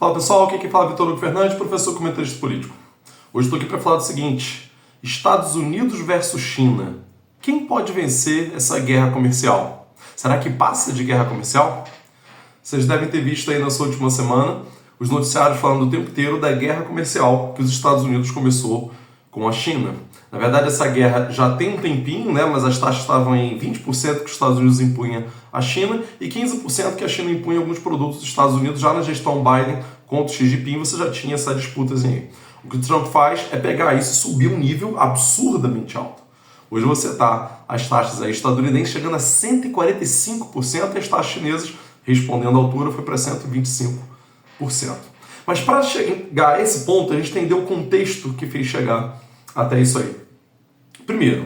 Fala pessoal, aqui quem fala é Vitor Hugo Fernandes, professor comentarista político. Hoje estou aqui para falar do seguinte: Estados Unidos versus China. Quem pode vencer essa guerra comercial? Será que passa de guerra comercial? Vocês devem ter visto aí nessa última semana os noticiários falando o tempo inteiro da guerra comercial que os Estados Unidos começou com a China. Na verdade, essa guerra já tem um tempinho, né? Mas as taxas estavam em 20% que os Estados Unidos impunha à China e 15% que a China impunha alguns produtos dos Estados Unidos. Já na gestão Biden contra o Xi Jinping, você já tinha essa disputa aí. O que o Trump faz é pegar isso e subir um nível absurdamente alto. Hoje você tá as taxas aí estadunidenses chegando a 145% e as taxas chinesas, respondendo à altura, foi para 125%. Mas para chegar a esse ponto, a gente entender o contexto que fez chegar até isso aí. Primeiro,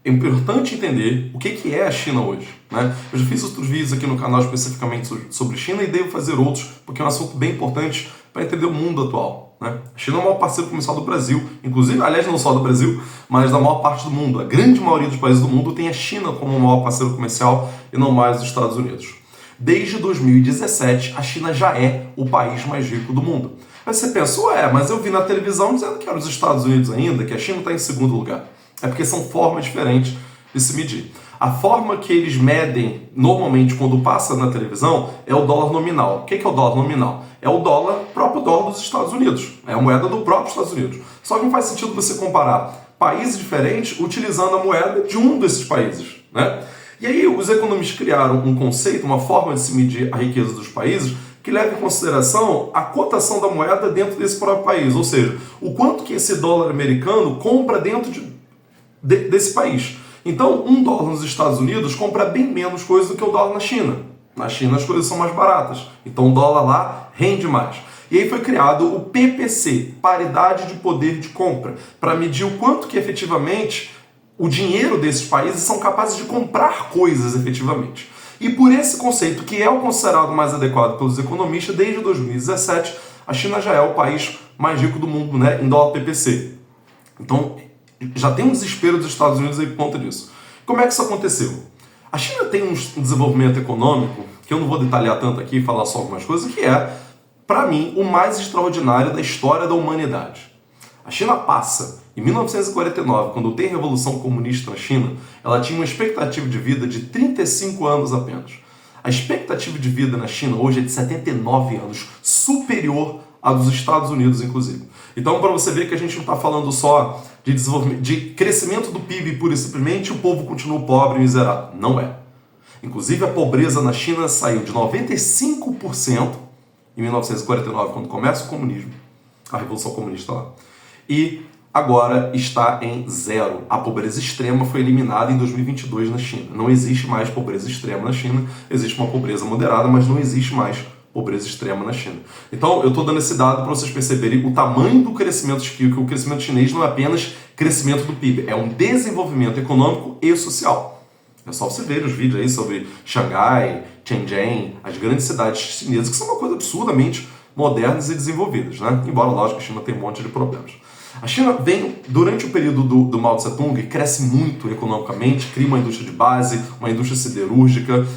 é importante entender o que é a China hoje, né? Eu já fiz outros vídeos aqui no canal especificamente sobre China e devo fazer outros, porque é um assunto bem importante para entender o mundo atual, né? A China é o maior parceiro comercial do Brasil, inclusive, aliás, não só do Brasil, mas da maior parte do mundo. A grande maioria dos países do mundo tem a China como o maior parceiro comercial e não mais os Estados Unidos. Desde 2017, a China já é o país mais rico do mundo. Aí você pensa, mas eu vi na televisão dizendo que era os Estados Unidos ainda, que a China está em segundo lugar. É porque são formas diferentes de se medir. A forma que eles medem, normalmente, quando passa na televisão, é o dólar nominal. O que é o dólar nominal? É o próprio dólar dos Estados Unidos. É a moeda do próprio Estados Unidos. Só que não faz sentido você comparar países diferentes utilizando a moeda de um desses países, né? E aí os economistas criaram um conceito, uma forma de se medir a riqueza dos países que leva em consideração a cotação da moeda dentro desse próprio país, ou seja, o quanto que esse dólar americano compra dentro desse país. Então, um dólar nos Estados Unidos compra bem menos coisa do que o dólar na China. Na China as coisas são mais baratas, então o dólar lá rende mais. E aí foi criado o PPC, Paridade de Poder de Compra, para medir o quanto que efetivamente o dinheiro desses países são capazes de comprar coisas efetivamente. E por esse conceito, que é o considerado mais adequado pelos economistas, desde 2017, a China já é o país mais rico do mundo, né, em dólar PPC. Então, já tem um desespero dos Estados Unidos aí por conta disso. Como é que isso aconteceu? A China tem um desenvolvimento econômico, que eu não vou detalhar tanto aqui e falar só algumas coisas, que é, para mim, o mais extraordinário da história da humanidade. A China passa, em 1949, quando tem a Revolução Comunista na China, ela tinha uma expectativa de vida de 35 anos apenas. A expectativa de vida na China hoje é de 79 anos, superior à dos Estados Unidos, inclusive. Então, para você ver que a gente não está falando só de desenvolvimento, de crescimento do PIB pura e simplesmente, e o povo continua pobre e miserável. Não é. Inclusive, a pobreza na China saiu de 95% em 1949, quando começa o comunismo, a Revolução Comunista lá, e agora está em zero. A pobreza extrema foi eliminada em 2022 na China. Não existe mais pobreza extrema na China, existe uma pobreza moderada, mas não existe mais pobreza extrema na China. Então, eu estou dando esse dado para vocês perceberem o tamanho do crescimento, que o crescimento chinês não é apenas crescimento do PIB, é um desenvolvimento econômico e social. É só você ver os vídeos aí sobre Xangai, Shenzhen, as grandes cidades chinesas, que são uma coisa absurdamente modernas e desenvolvidas, né? Embora, lógico, a China tem um monte de problemas. A China vem, durante o período do Mao Tse-tung, cresce muito economicamente, cria uma indústria de base, uma indústria siderúrgica,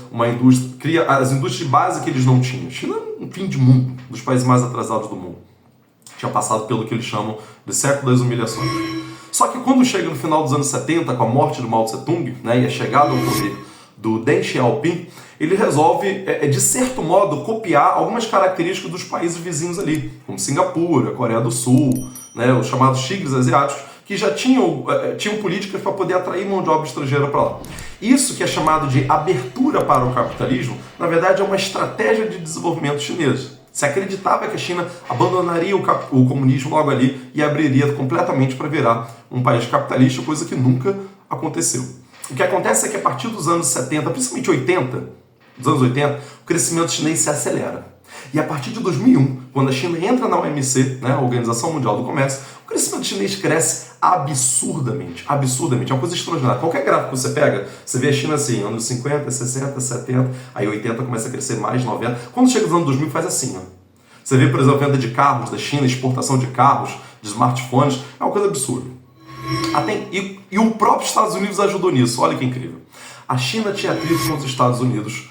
cria as indústrias de base que eles não tinham. A China é um fim de mundo, um dos países mais atrasados do mundo. Tinha passado pelo que eles chamam de século das humilhações. Só que quando chega no final dos anos 70, com a morte do Mao Tse-tung, né, e a chegada ao poder do Deng Xiaoping, ele resolve, de certo modo, copiar algumas características dos países vizinhos ali, como Singapura, Coreia do Sul, né, os chamados tigres asiáticos, que já tinham políticas para poder atrair mão de obra estrangeira para lá. Isso que é chamado de abertura para o capitalismo, na verdade é uma estratégia de desenvolvimento chinesa. Se acreditava que a China abandonaria o comunismo logo ali e abriria completamente para virar um país capitalista, coisa que nunca aconteceu. O que acontece é que a partir dos anos 70, principalmente 80, dos anos 80, o crescimento chinês se acelera. E a partir de 2001, quando a China entra na OMC, né, a Organização Mundial do Comércio, o crescimento chinês cresce absurdamente. Absurdamente. É uma coisa extraordinária. Qualquer gráfico que você pega, você vê a China assim, anos 50, 60, 70, aí 80 começa a crescer mais, 90. Quando chega nos anos 2000, faz assim, ó. Você vê, por exemplo, a venda de carros da China, exportação de carros, de smartphones, é uma coisa absurda. E o próprio Estados Unidos ajudou nisso, olha que incrível. A China tinha atrito com os Estados Unidos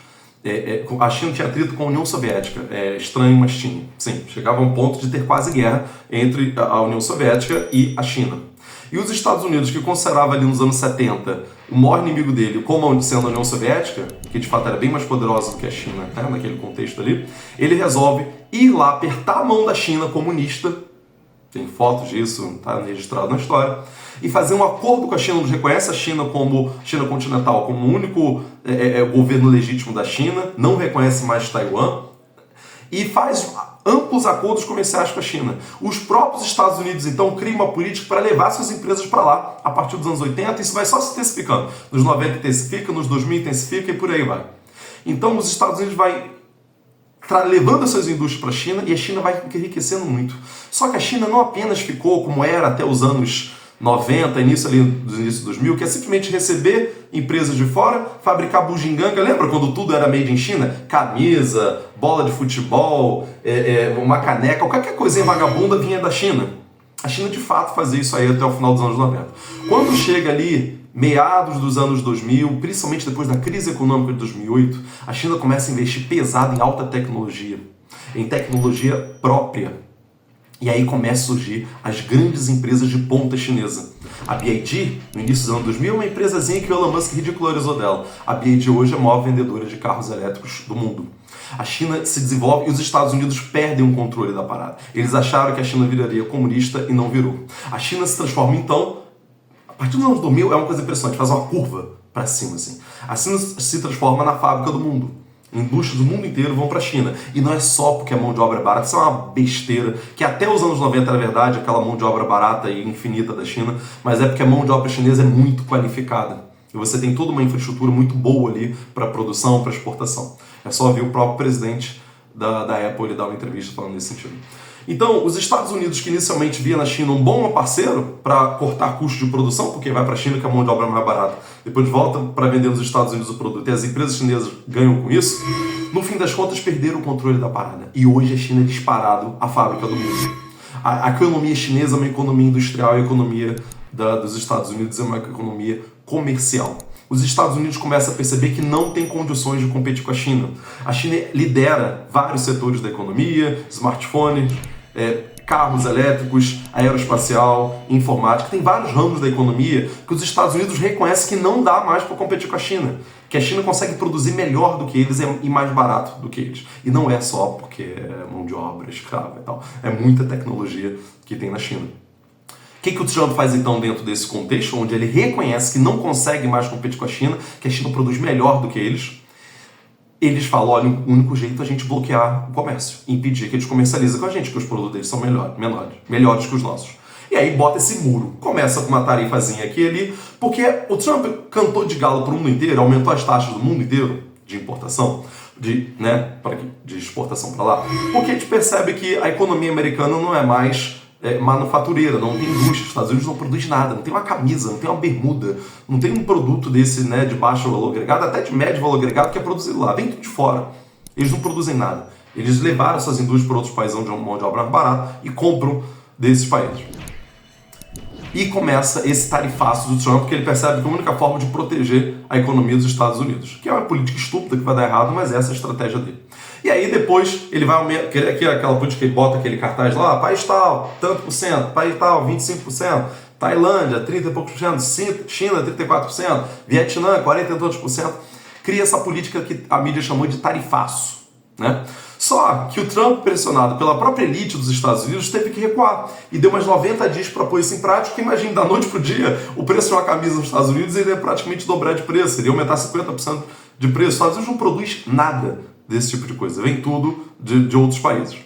A China tinha atrito com a União Soviética. É estranho, mas tinha. Sim, chegava a um ponto de ter quase guerra entre a União Soviética e a China. E os Estados Unidos, que considerava ali nos anos 70 o maior inimigo dele como sendo a União Soviética, que de fato era bem mais poderosa do que a China, né, naquele contexto ali, ele resolve ir lá apertar a mão da China comunista, tem fotos disso, está registrado na história, e fazer um acordo com a China, onde reconhece a China como China continental, como o único governo legítimo da China, não reconhece mais Taiwan, e faz amplos acordos comerciais com a China. Os próprios Estados Unidos, então, criam uma política para levar suas empresas para lá. A partir dos anos 80, isso vai só se intensificando. Nos 90 intensifica, nos 2000 intensifica e por aí vai. Então, os Estados Unidos vai levando as suas indústrias para a China e a China vai enriquecendo muito. Só que a China não apenas ficou como era até os anos 90, início dos 2000, que é simplesmente receber empresas de fora, fabricar bugiganga. Lembra quando tudo era made in China? Camisa, bola de futebol, uma caneca, qualquer coisinha vagabunda vinha da China. A China de fato fazia isso aí até o final dos anos 90. Quando chega ali meados dos anos 2000, principalmente depois da crise econômica de 2008, a China começa a investir pesado em alta tecnologia, em tecnologia própria. E aí começam a surgir as grandes empresas de ponta chinesa. A BYD, no início dos anos 2000, é uma empresazinha que o Elon Musk ridicularizou dela. A BYD hoje é a maior vendedora de carros elétricos do mundo. A China se desenvolve e os Estados Unidos perdem o controle da parada. Eles acharam que a China viraria comunista e não virou. A China se transforma, então, a partir dos anos 2000, é uma coisa impressionante, faz uma curva para cima, assim. A China se transforma na fábrica do mundo. Indústrias do mundo inteiro vão para a China. E não é só porque a mão de obra é barata, isso é uma besteira, que até os anos 90 era verdade, aquela mão de obra barata e infinita da China, mas é porque a mão de obra chinesa é muito qualificada. E você tem toda uma infraestrutura muito boa ali para produção, para exportação. É só ver o próprio presidente da Apple ele dar uma entrevista falando nesse sentido. Então, os Estados Unidos, que inicialmente via na China um bom parceiro para cortar custos de produção, porque vai para a China que a mão de obra é mais barata, depois volta para vender nos Estados Unidos o produto e as empresas chinesas ganham com isso, no fim das contas perderam o controle da parada. E hoje a China é disparado a fábrica do mundo. A economia chinesa é uma economia industrial e a economia dos Estados Unidos é uma economia comercial. Os Estados Unidos começam a perceber que não tem condições de competir com a China. A China lidera vários setores da economia, smartphone, carros elétricos, aeroespacial, informática. Tem vários ramos da economia que os Estados Unidos reconhecem que não dá mais para competir com a China. Que a China consegue produzir melhor do que eles e mais barato do que eles. E não é só porque é mão de obra, escrava e tal. É muita tecnologia que tem na China. O que o Trump faz então dentro desse contexto, onde ele reconhece que não consegue mais competir com a China, que a China produz melhor do que eles? Eles falam, olha, o único jeito é a gente bloquear o comércio, impedir que eles comercializem com a gente, que os produtos deles são melhores que os nossos. E aí bota esse muro, começa com uma tarifazinha aqui e ali, porque o Trump cantou de galo para o mundo inteiro, aumentou as taxas do mundo inteiro de importação, de exportação para lá, porque a gente percebe que a economia americana não é mais manufatureira, não tem indústria, os Estados Unidos não produz nada, não tem uma camisa, não tem uma bermuda, não tem um produto desse de baixo valor agregado, até de médio valor agregado que é produzido lá, vem tudo de fora. Eles não produzem nada. Eles levaram essas indústrias para outros países onde é uma mão de obra barata e compram desses países. E começa esse tarifaço do Trump, que ele percebe que é a única forma de proteger a economia dos Estados Unidos, que é uma política estúpida que vai dar errado, mas essa é a estratégia dele. E aí depois ele vai aumentar, que é aquela política que ele bota aquele cartaz lá, país tal, tanto por cento, país tal, 25%, Tailândia, 30 e poucos por cento, China, 34%, Vietnã, 40 e tantos por cento, cria essa política que a mídia chamou de tarifaço, né? Só que o Trump, pressionado pela própria elite dos Estados Unidos, teve que recuar e deu mais 90 dias para pôr isso em prática. Imagina, da noite para o dia, o preço de uma camisa nos Estados Unidos ele ia praticamente dobrar de preço, ele ia aumentar 50% de preço. Os Estados Unidos não produz nada desse tipo de coisa, vem tudo de outros países.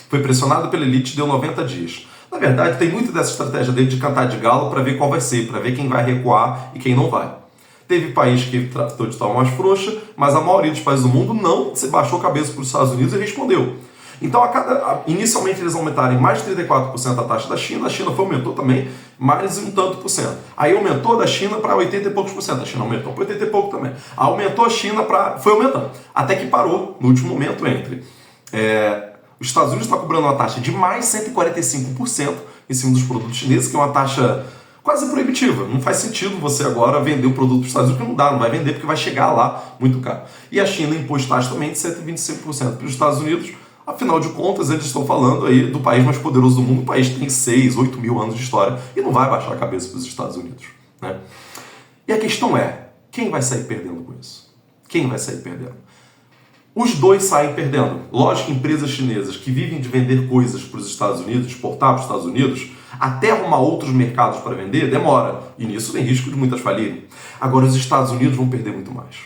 Foi pressionado pela elite, deu 90 dias. Na verdade, tem muito dessa estratégia dele de cantar de galo para ver qual vai ser, para ver quem vai recuar e quem não vai. Teve país que tratou de estar mais frouxa, mas a maioria dos países do mundo não se baixou a cabeça para os Estados Unidos e respondeu. Então, inicialmente eles aumentaram em mais de 34% a taxa da China, a China aumentou também mais um tanto por cento. Aí aumentou da China para 80 e poucos por cento, a China aumentou para 80 e pouco também. Aumentou a China foi aumentando, até que parou no último momento entre... os Estados Unidos está cobrando uma taxa de mais 145% em cima dos produtos chineses, que é uma taxa quase proibitiva. Não faz sentido você agora vender o produto para os Estados Unidos, porque não dá, não vai vender porque vai chegar lá muito caro. E a China impôs taxa também de 125% para os Estados Unidos. Afinal de contas, eles estão falando aí do país mais poderoso do mundo, o país tem 6, 8 mil anos de história e não vai baixar a cabeça para os Estados Unidos, né? E a questão é, quem vai sair perdendo com isso? Quem vai sair perdendo? Os dois saem perdendo. Lógico que empresas chinesas que vivem de vender coisas para os Estados Unidos, exportar para os Estados Unidos, até arrumar outros mercados para vender, demora. E nisso tem risco de muitas falirem. Agora, os Estados Unidos vão perder muito mais.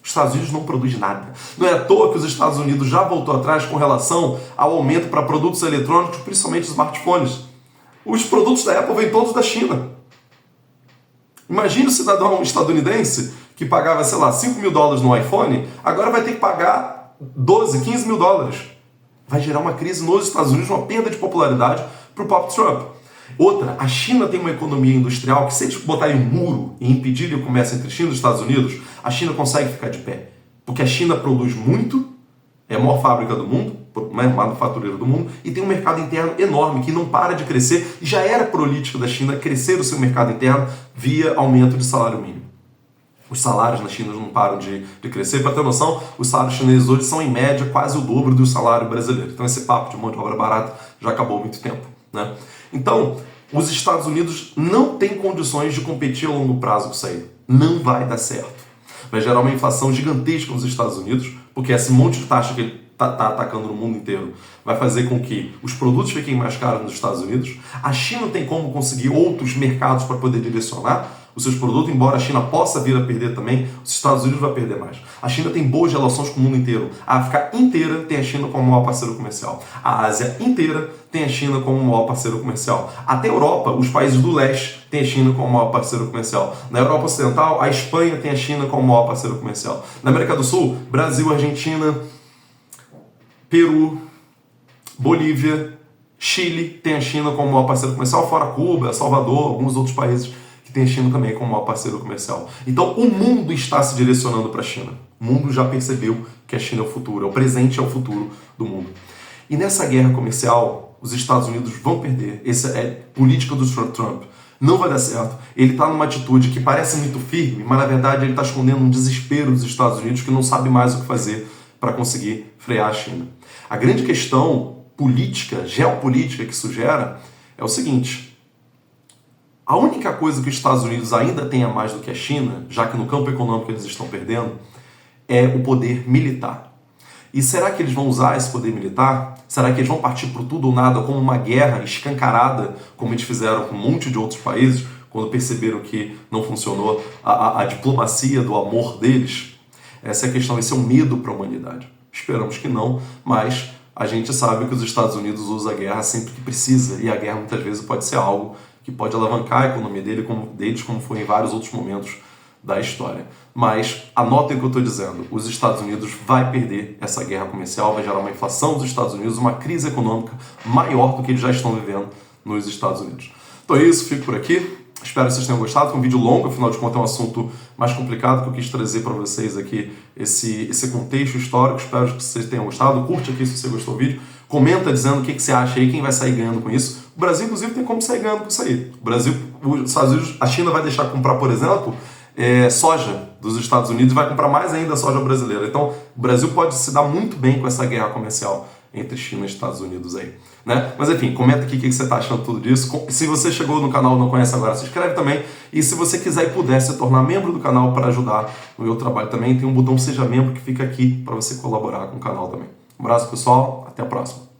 Os Estados Unidos não produzem nada. Não é à toa que os Estados Unidos já voltou atrás com relação ao aumento para produtos eletrônicos, principalmente smartphones. Os produtos da Apple vêm todos da China. Imagine o cidadão estadunidense que pagava, sei lá, 5 mil dólares no iPhone, agora vai ter que pagar 12, 15 mil dólares. Vai gerar uma crise nos Estados Unidos, uma perda de popularidade para o próprio Trump. Outra, a China tem uma economia industrial que, se eles botarem um muro e impedirem o comércio entre China e Estados Unidos, a China consegue ficar de pé. Porque a China produz muito, é a maior fábrica do mundo, manufatureira do mundo, e tem um mercado interno enorme que não para de crescer, e já era política da China crescer o seu mercado interno via aumento de salário mínimo. Os salários na China não param de crescer. Para ter noção, os salários chineses hoje são, em média, quase o dobro do salário brasileiro. Então esse papo de mão de obra barata já acabou há muito tempo, né? Então, os Estados Unidos não têm condições de competir a longo prazo com isso aí. Não vai dar certo. Vai gerar uma inflação gigantesca nos Estados Unidos, porque esse monte de taxa que ele está atacando no mundo inteiro vai fazer com que os produtos fiquem mais caros nos Estados Unidos. A China tem como conseguir outros mercados para poder direcionar os seus produtos, embora a China possa vir a perder também, os Estados Unidos vai perder mais. A China tem boas relações com o mundo inteiro. A África inteira tem a China como maior parceiro comercial. A Ásia inteira tem a China como maior parceiro comercial. Até a Europa, os países do leste têm a China como maior parceiro comercial. Na Europa Ocidental, a Espanha tem a China como maior parceiro comercial. Na América do Sul, Brasil, Argentina, Peru, Bolívia, Chile tem a China como maior parceiro comercial, fora Cuba, Salvador, alguns outros países que tem a China também como maior parceiro comercial. Então o mundo está se direcionando para a China. O mundo já percebeu que a China é o futuro, é o presente, é o futuro do mundo. E nessa guerra comercial, os Estados Unidos vão perder. Essa é política do Trump. Não vai dar certo. Ele está numa atitude que parece muito firme, mas na verdade ele está escondendo um desespero dos Estados Unidos que não sabe mais o que fazer para conseguir frear a China. A grande questão política, geopolítica que isso gera é o seguinte: a única coisa que os Estados Unidos ainda tem a mais do que a China, já que no campo econômico eles estão perdendo, é o poder militar. E será que eles vão usar esse poder militar? Será que eles vão partir por tudo ou nada como uma guerra escancarada, como eles fizeram com um monte de outros países, quando perceberam que não funcionou a diplomacia do amor deles? Essa é a questão, esse é um medo para a humanidade. Esperamos que não, mas a gente sabe que os Estados Unidos usam a guerra sempre que precisa, e a guerra muitas vezes pode ser algo que pode alavancar a economia deles, como foi em vários outros momentos da história. Mas anotem o que eu estou dizendo, os Estados Unidos vai perder essa guerra comercial, vai gerar uma inflação dos Estados Unidos, uma crise econômica maior do que eles já estão vivendo nos Estados Unidos. Então é isso, fico por aqui. Espero que vocês tenham gostado. Foi um vídeo longo, afinal de contas é um assunto mais complicado que eu quis trazer para vocês aqui, esse contexto histórico. Espero que vocês tenham gostado. Curte aqui se você gostou do vídeo. Comenta dizendo o que você acha aí, quem vai sair ganhando com isso. O Brasil, inclusive, tem como sair ganhando com isso aí. O Brasil, os Estados Unidos, a China vai deixar comprar, por exemplo, soja dos Estados Unidos e vai comprar mais ainda soja brasileira. Então, o Brasil pode se dar muito bem com essa guerra comercial entre China e Estados Unidos aí, né? Mas enfim, comenta aqui o que você está achando de tudo disso. Se você chegou no canal e não conhece agora, se inscreve também. E se você quiser e puder se tornar membro do canal para ajudar no meu trabalho também, tem um botão Seja Membro que fica aqui para você colaborar com o canal também. Um abraço, pessoal. Até a próxima.